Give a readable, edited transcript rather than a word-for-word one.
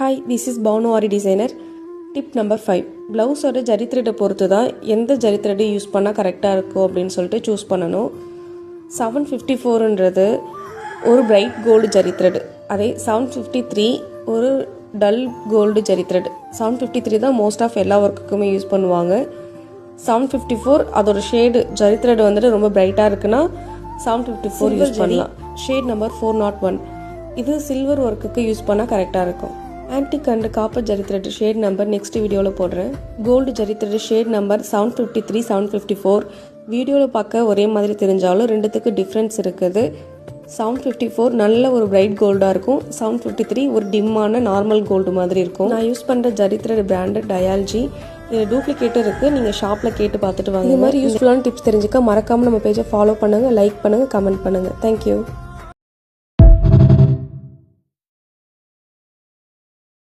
Hi, this is Banu Ari Designer. Tip number 5. ப்ளவுஸோட ஜரி த்ரெட்டை பொறுத்து தான் எந்த ஜரி த்ரெட்டை யூஸ் பண்ணால் கரெக்டாக இருக்கும் அப்படின்னு சொல்லிட்டு சூஸ் பண்ணணும். 754ன்றது ஒரு பிரைட் கோல்டு ஜரி த்ரெட், அதே 753 ஒரு டல் கோல்டு ஜரி த்ரெட். 753 தான் மோஸ்ட் ஆஃப் எல்லா ஒர்க்குக்குமே யூஸ் பண்ணுவாங்க. 754 அதோட ஷேடு ஜரி த்ரெட் வந்துட்டு ரொம்ப பிரைட்டாக இருக்குன்னா 754 யூஸ் பண்ணலாம். ஷேட் நம்பர் 401 இது சில்வர் ஒர்க்குக்கு யூஸ் பண்ணால் கரெக்டாக இருக்கும். Antique and copper zari thread shade number next வீடியோவில் போடுறேன். Gold zari thread shade number 753 754 வீடியோவில் பார்க்க ஒரே மாதிரி தெரிஞ்சாலும் ரெண்டுத்துக்கு டிஃப்ரென்ஸ் இருக்குது. 754 நல்ல ஒரு பிரைட் கோல்டாக இருக்கும், 753 ஒரு டிம்மான நார்மல் கோல்டு மாதிரி இருக்கும். நான் யூஸ் பண்ணுற ஜரி த்ரெட் பிராண்டு டயாலஜி. இது டூப்ளிகேட்டும் இருக்குது, நீங்கள் ஷாப்பில் கேட்டு பார்த்துட்டு வாங்க. இந்த மாதிரி யூஸ்ஃபுல்லான டிப்ஸ் தெரிஞ்சுக்க மறக்காமல் நம்ம பேஜை ஃபாலோ பண்ணுங்கள், லைக் பண்ணுங்கள், கமெண்ட் பண்ணுங்கள். தேங்க்யூ.